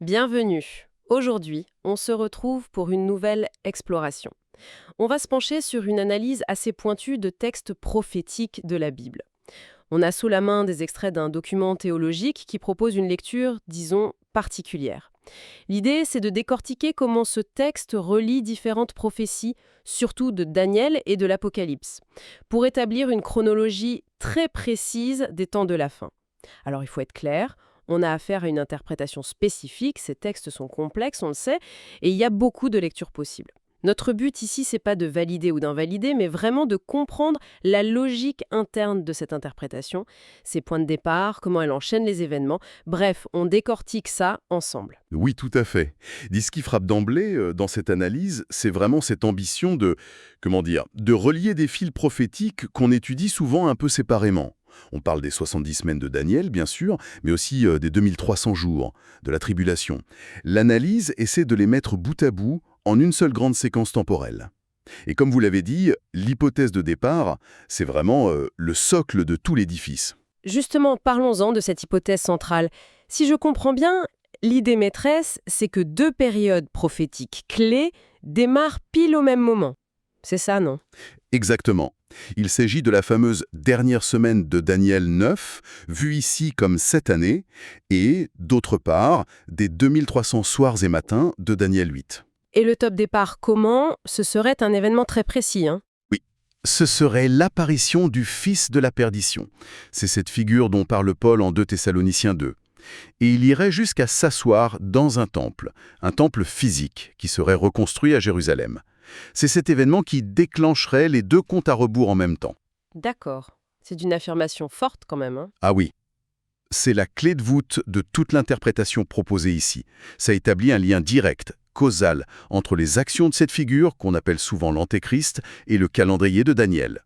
Bienvenue. Aujourd'hui, on se retrouve pour une nouvelle exploration. On va se pencher sur une analyse assez pointue de textes prophétiques de la Bible. On a sous la main des extraits d'un document théologique qui propose une lecture, disons, particulière. L'idée, c'est de décortiquer comment ce texte relie différentes prophéties, surtout de Daniel et de l'Apocalypse, pour établir une chronologie très précise des temps de la fin. Alors il faut être clair, on a affaire à une interprétation spécifique, ces textes sont complexes, on le sait, et il y a beaucoup de lectures possibles. Notre but ici, c'est pas de valider ou d'invalider, mais vraiment de comprendre la logique interne de cette interprétation, ses points de départ, comment elle enchaîne les événements. Bref, on décortique ça ensemble. Oui, tout à fait. Ce qui frappe d'emblée dans cette analyse, c'est vraiment cette ambition de relier des fils prophétiques qu'on étudie souvent un peu séparément. On parle des 70 semaines de Daniel, bien sûr, mais aussi des 2300 jours, de la tribulation. L'analyse essaie de les mettre bout à bout en une seule grande séquence temporelle. Et comme vous l'avez dit, l'hypothèse de départ, c'est vraiment le socle de tout l'édifice. Justement, parlons-en de cette hypothèse centrale. Si je comprends bien, l'idée maîtresse, c'est que deux périodes prophétiques clés démarrent pile au même moment. C'est ça, non? Exactement. Il s'agit de la fameuse dernière semaine de Daniel 9, vue ici comme cette année, et, d'autre part, des 2300 soirs et matins de Daniel 8. Et le top départ comment? Ce serait un événement très précis, hein? Oui, ce serait l'apparition du Fils de la perdition. C'est cette figure dont parle Paul en 2 Thessaloniciens 2. Et il irait jusqu'à s'asseoir dans un temple physique, qui serait reconstruit à Jérusalem. C'est cet événement qui déclencherait les deux comptes à rebours en même temps. D'accord. C'est d'une affirmation forte quand même, hein? Ah oui, c'est la clé de voûte de toute l'interprétation proposée ici. Ça établit un lien direct, causal, entre les actions de cette figure, qu'on appelle souvent l'Antéchrist, et le calendrier de Daniel.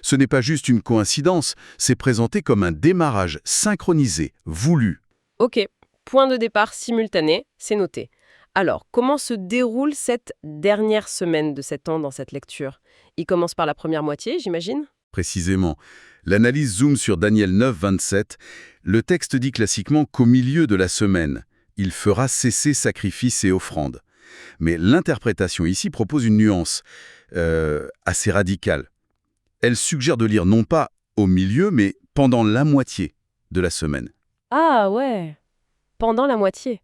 Ce n'est pas juste une coïncidence, c'est présenté comme un démarrage synchronisé, voulu. Ok, point de départ simultané, c'est noté. Alors, comment se déroule cette dernière semaine de 7 ans dans cette lecture? Il commence par la première moitié, j'imagine? Précisément. L'analyse zoome sur Daniel 9, 27. Le texte dit classiquement qu'au milieu de la semaine, il fera cesser sacrifices et offrandes. Mais l'interprétation ici propose une nuance assez radicale. Elle suggère de lire non pas au milieu, mais pendant la moitié de la semaine. Ah ouais, pendant la moitié.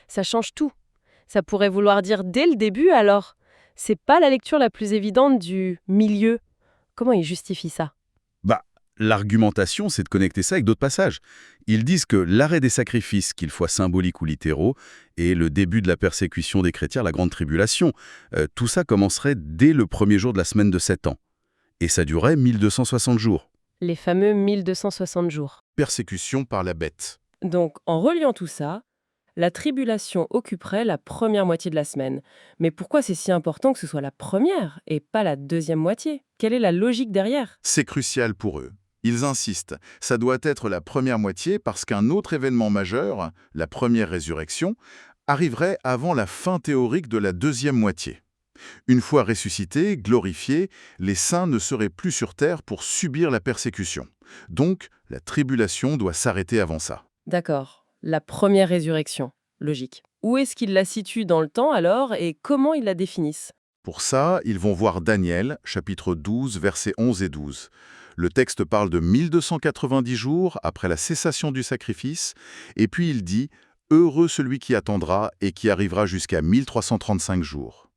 Ça change tout. Ça pourrait vouloir dire dès le début alors. C'est pas la lecture la plus évidente du milieu. Comment il justifie ça? Bah, l'argumentation, c'est de connecter ça avec d'autres passages. Ils disent que l'arrêt des sacrifices, qu'ils soient symboliques ou littéraux, et le début de la persécution des chrétiens, la grande tribulation, tout ça commencerait dès le premier jour de la semaine de 7 ans. Et ça durerait 1260 jours. Les fameux 1260 jours. Persécution par la bête. Donc, en reliant tout ça, la tribulation occuperait la première moitié de la semaine. Mais pourquoi c'est si important que ce soit la première et pas la deuxième moitié? Quelle est la logique derrière? C'est crucial pour eux. Ils insistent, ça doit être la première moitié parce qu'un autre événement majeur, la première résurrection, arriverait avant la fin théorique de la deuxième moitié. Une fois ressuscités, glorifiés, les saints ne seraient plus sur terre pour subir la persécution. Donc, la tribulation doit s'arrêter avant ça. D'accord, la première résurrection. Logique. Où est-ce qu'ils la situent dans le temps alors et comment ils la définissent? Pour ça, ils vont voir Daniel, chapitre 12, versets 11 et 12. Le texte parle de 1290 jours après la cessation du sacrifice, et puis il dit « Heureux celui qui attendra et qui arrivera jusqu'à 1335 jours ».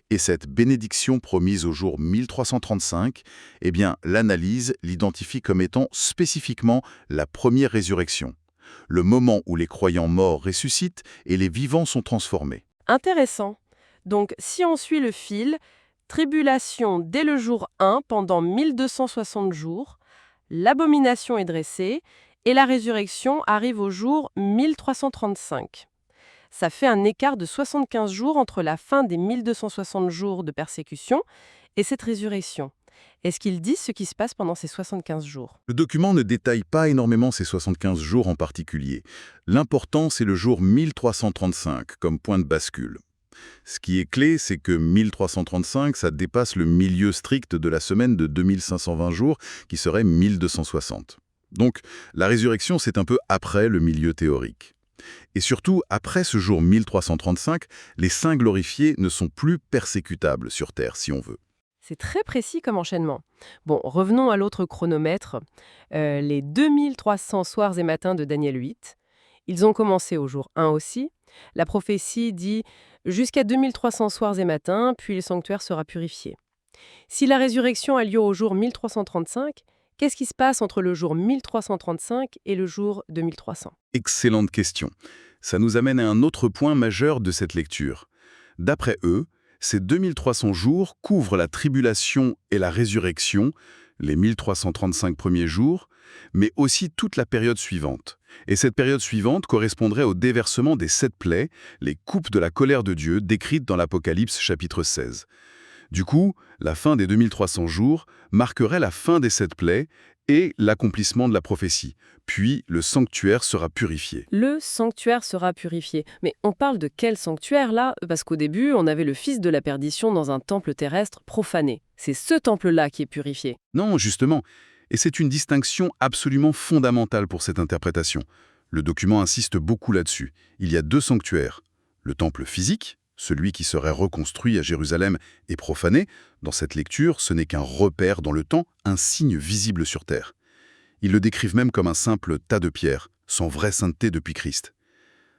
Et cette bénédiction promise au jour 1335, eh bien, l'analyse l'identifie comme étant spécifiquement la première résurrection, le moment où les croyants morts ressuscitent et les vivants sont transformés. Intéressant. Donc, si on suit le fil, tribulation dès le jour 1 pendant 1260 jours, l'abomination est dressée et la résurrection arrive au jour 1335. Ça fait un écart de 75 jours entre la fin des 1260 jours de persécution et cette résurrection. Est-ce qu'ils disent ce qui se passe pendant ces 75 jours? Le document ne détaille pas énormément ces 75 jours en particulier. L'important, c'est le jour 1335 comme point de bascule. Ce qui est clé, c'est que 1335, ça dépasse le milieu strict de la semaine de 2520 jours, qui serait 1260. Donc, la résurrection, c'est un peu après le milieu théorique. Et surtout, après ce jour 1335, les saints glorifiés ne sont plus persécutables sur terre, si on veut. C'est très précis comme enchaînement. Bon, revenons à l'autre chronomètre, les 2300 soirs et matins de Daniel 8. Ils ont commencé au jour 1 aussi. La prophétie dit jusqu'à 2300 soirs et matins, puis le sanctuaire sera purifié. Si la résurrection a lieu au jour 1335, qu'est-ce qui se passe entre le jour 1335 et le jour 2300? Excellente question. Ça nous amène à un autre point majeur de cette lecture. D'après eux, ces 2300 jours couvrent la tribulation et la résurrection, les 1335 premiers jours, mais aussi toute la période suivante. Et cette période suivante correspondrait au déversement des 7 plaies, les coupes de la colère de Dieu décrites dans l'Apocalypse chapitre 16. Du coup, la fin des 2300 jours marquerait la fin des 7 plaies et l'accomplissement de la prophétie. Puis, le sanctuaire sera purifié. Le sanctuaire sera purifié. Mais on parle de quel sanctuaire là? Parce qu'au début, on avait le fils de la perdition dans un temple terrestre profané. C'est ce temple-là qui est purifié. Non, justement. Et c'est une distinction absolument fondamentale pour cette interprétation. Le document insiste beaucoup là-dessus. Il y a 2 sanctuaires. Le temple physique, celui qui serait reconstruit à Jérusalem et profané. Dans cette lecture, ce n'est qu'un repère dans le temps, un signe visible sur terre. Ils le décrivent même comme un simple tas de pierres, sans vraie sainteté depuis Christ.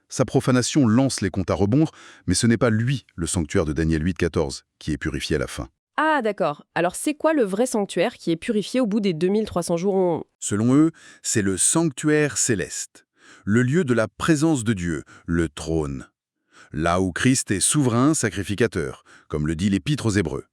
Sa profanation lance les comptes à rebours, mais ce n'est pas lui, le sanctuaire de Daniel 8,14, qui est purifié à la fin. Ah d'accord. Alors c'est quoi le vrai sanctuaire qui est purifié au bout des 2300 jours? Selon eux, c'est le sanctuaire céleste, le lieu de la présence de Dieu, le trône. Là où Christ est souverain sacrificateur, comme le dit l'Épître aux Hébreux.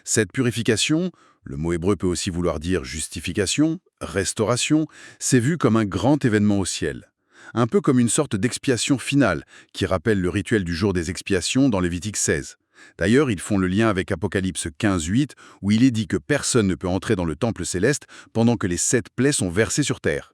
Cette purification, le mot hébreu peut aussi vouloir dire justification, restauration, c'est vu comme un grand événement au ciel. Un peu comme une sorte d'expiation finale, qui rappelle le rituel du jour des expiations dans Lévitique 16. D'ailleurs, ils font le lien avec Apocalypse 15:8, où il est dit que personne ne peut entrer dans le temple céleste pendant que les 7 plaies sont versées sur terre.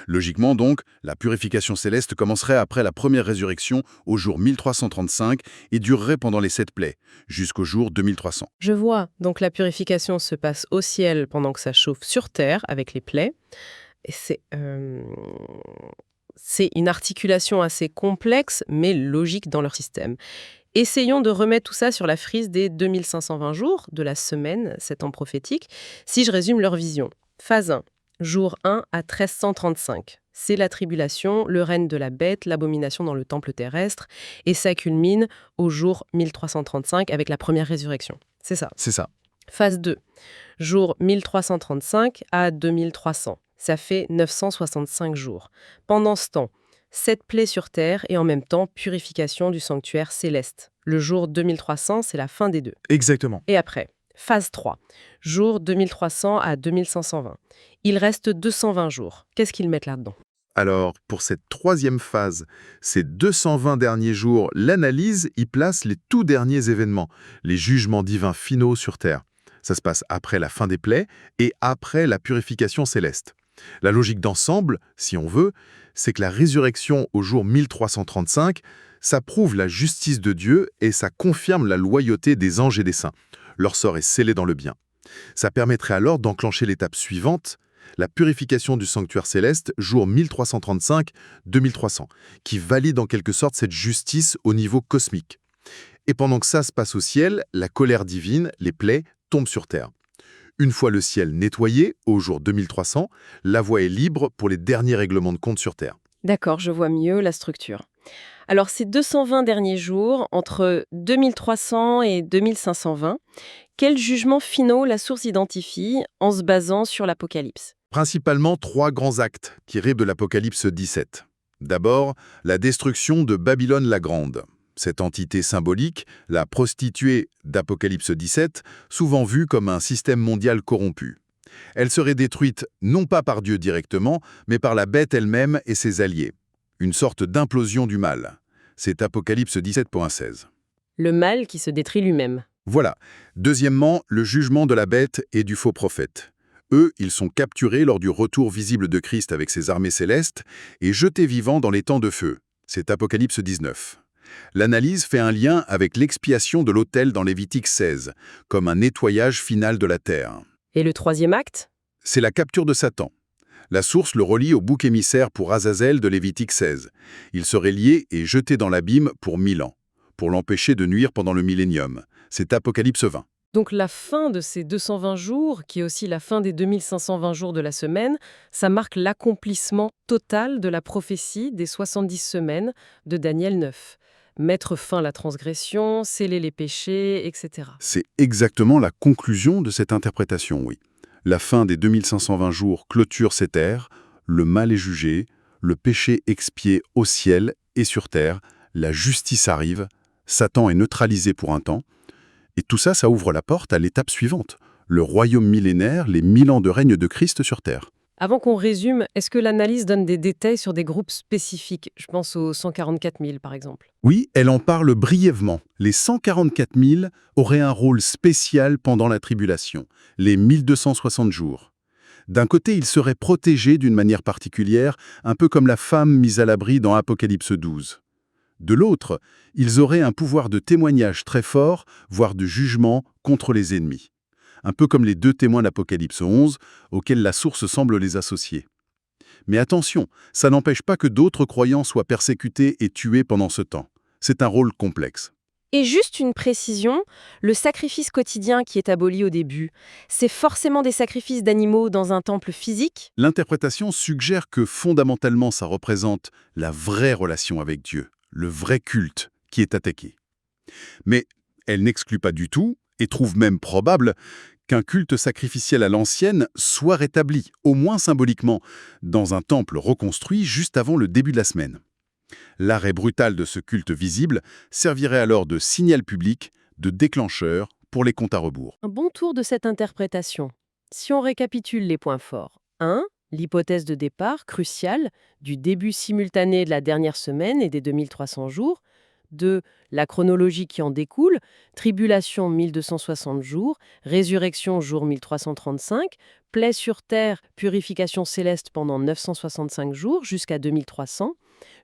Logiquement donc, la purification céleste commencerait après la première résurrection au jour 1335 et durerait pendant les 7 plaies, jusqu'au jour 2300. Je vois. Donc la purification se passe au ciel pendant que ça chauffe sur terre avec les plaies. Et c'est une articulation assez complexe, mais logique dans leur système. Essayons de remettre tout ça sur la frise des 2520 jours de la semaine, 7 ans prophétiques, si je résume leur vision. Phase 1. Jour 1 à 1335. C'est la tribulation, le règne de la bête, l'abomination dans le temple terrestre, et ça culmine au jour 1335 avec la première résurrection. C'est ça. C'est ça. Phase 2. Jour 1335 à 2300. Ça fait 965 jours. Pendant ce temps, 7 plaies sur terre et en même temps purification du sanctuaire céleste. Le jour 2300, c'est la fin des 2. Exactement. Et après, phase 3. Jour 2300 à 2520. Il reste 220 jours. Qu'est-ce qu'ils mettent là-dedans? Alors, pour cette 3e phase, ces 220 derniers jours, l'analyse y place les tout derniers événements, les jugements divins finaux sur terre. Ça se passe après la fin des plaies et après la purification céleste. La logique d'ensemble, si on veut, c'est que la résurrection au jour 1335, ça prouve la justice de Dieu et ça confirme la loyauté des anges et des saints. Leur sort est scellé dans le bien. Ça permettrait alors d'enclencher l'étape suivante, la purification du sanctuaire céleste, jour 1335-2300, qui valide en quelque sorte cette justice au niveau cosmique. Et pendant que ça se passe au ciel, la colère divine, les plaies, tombent sur terre. Une fois le ciel nettoyé, au jour 2300, la voie est libre pour les derniers règlements de compte sur terre. D'accord, je vois mieux la structure. Alors, ces 220 derniers jours, entre 2300 et 2520, quels jugements finaux la source identifie en se basant sur l'Apocalypse? Principalement 3 grands actes tirés de l'Apocalypse 17. D'abord, la destruction de Babylone la Grande. Cette entité symbolique, la prostituée d'Apocalypse 17, souvent vue comme un système mondial corrompu. Elle serait détruite non pas par Dieu directement, mais par la bête elle-même et ses alliés. Une sorte d'implosion du mal. C'est Apocalypse 17.16. Le mal qui se détruit lui-même. Voilà. Deuxièmement, le jugement de la bête et du faux prophète. Eux, ils sont capturés lors du retour visible de Christ avec ses armées célestes et jetés vivants dans les temps de feu. C'est Apocalypse 19. L'analyse fait un lien avec l'expiation de l'autel dans Lévitique 16, comme un nettoyage final de la terre. Et le troisième acte? C'est la capture de Satan. La source le relie au bouc émissaire pour Azazel de Lévitique 16. Il serait lié et jeté dans l'abîme pour 1000 ans, pour l'empêcher de nuire pendant le millénium. C'est Apocalypse 20. Donc la fin de ces 220 jours, qui est aussi la fin des 2520 jours de la semaine, ça marque l'accomplissement total de la prophétie des 70 semaines de Daniel 9. Mettre fin à la transgression, sceller les péchés, etc. C'est exactement la conclusion de cette interprétation, oui. La fin des 2520 jours clôture cette ère, le mal est jugé, le péché expié au ciel et sur terre, la justice arrive, Satan est neutralisé pour un temps, et tout ça, ça ouvre la porte à l'étape suivante, le royaume millénaire, les 1000 ans de règne de Christ sur terre. Avant qu'on résume, est-ce que l'analyse donne des détails sur des groupes spécifiques? Je pense aux 144 000 par exemple. Oui, elle en parle brièvement. Les 144 000 auraient un rôle spécial pendant la tribulation, les 1260 jours. D'un côté, ils seraient protégés d'une manière particulière, un peu comme la femme mise à l'abri dans Apocalypse 12. De l'autre, ils auraient un pouvoir de témoignage très fort, voire de jugement contre les ennemis. Un peu comme les 2 témoins d'Apocalypse 11, auxquels la source semble les associer. Mais attention, ça n'empêche pas que d'autres croyants soient persécutés et tués pendant ce temps. C'est un rôle complexe. Et juste une précision, le sacrifice quotidien qui est aboli au début, c'est forcément des sacrifices d'animaux dans un temple physique? L'interprétation suggère que fondamentalement ça représente la vraie relation avec Dieu, le vrai culte qui est attaqué. Mais elle n'exclut pas du tout, et trouve même probable, qu'un culte sacrificiel à l'ancienne soit rétabli, au moins symboliquement, dans un temple reconstruit juste avant le début de la semaine. L'arrêt brutal de ce culte visible servirait alors de signal public, de déclencheur pour les comptes à rebours. Un bon tour de cette interprétation. Si on récapitule les points forts. 1. L'hypothèse de départ, cruciale, du début simultané de la dernière semaine et des 2300 jours. 2. La chronologie qui en découle, tribulation 1260 jours, résurrection jour 1335, plaie sur terre, purification céleste pendant 965 jours jusqu'à 2300,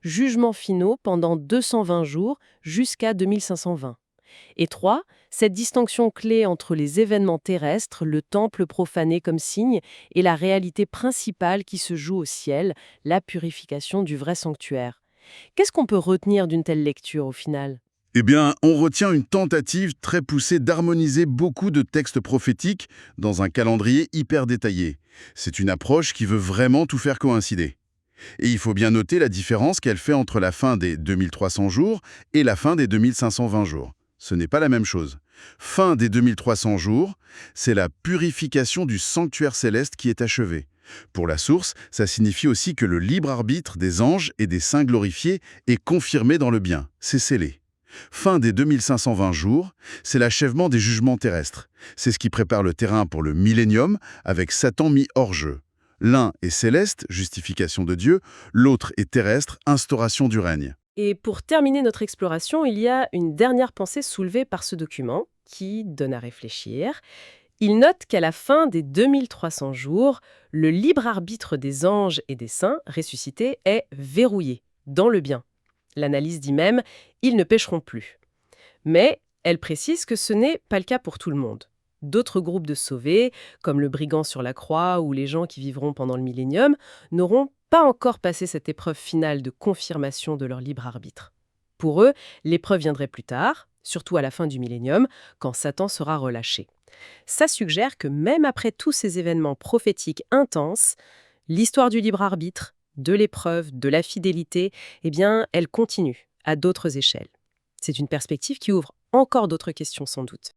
jugements finaux pendant 220 jours jusqu'à 2520. Et 3. Cette distinction clé entre les événements terrestres, le temple profané comme signe, et la réalité principale qui se joue au ciel, la purification du vrai sanctuaire. Qu'est-ce qu'on peut retenir d'une telle lecture au final? Eh bien, on retient une tentative très poussée d'harmoniser beaucoup de textes prophétiques dans un calendrier hyper détaillé. C'est une approche qui veut vraiment tout faire coïncider. Et il faut bien noter la différence qu'elle fait entre la fin des 2300 jours et la fin des 2520 jours. Ce n'est pas la même chose. Fin des 2300 jours, c'est la purification du sanctuaire céleste qui est achevée. Pour la source, ça signifie aussi que le libre arbitre des anges et des saints glorifiés est confirmé dans le bien, c'est scellé. Fin des 2520 jours, c'est l'achèvement des jugements terrestres. C'est ce qui prépare le terrain pour le millénium avec Satan mis hors jeu. L'un est céleste, justification de Dieu, l'autre est terrestre, instauration du règne. Et pour terminer notre exploration, il y a une dernière pensée soulevée par ce document qui donne à réfléchir. Il note qu'à la fin des 2300 jours, le libre arbitre des anges et des saints ressuscités est verrouillé, dans le bien. L'analyse dit même « ils ne pécheront plus ». Mais elle précise que ce n'est pas le cas pour tout le monde. D'autres groupes de sauvés, comme le brigand sur la croix ou les gens qui vivront pendant le millénium, n'auront pas encore passé cette épreuve finale de confirmation de leur libre arbitre. Pour eux, l'épreuve viendrait plus tard, surtout à la fin du millénium, quand Satan sera relâché. Ça suggère que même après tous ces événements prophétiques intenses, l'histoire du libre arbitre, de l'épreuve, de la fidélité, eh bien, elle continue à d'autres échelles. C'est une perspective qui ouvre encore d'autres questions sans doute.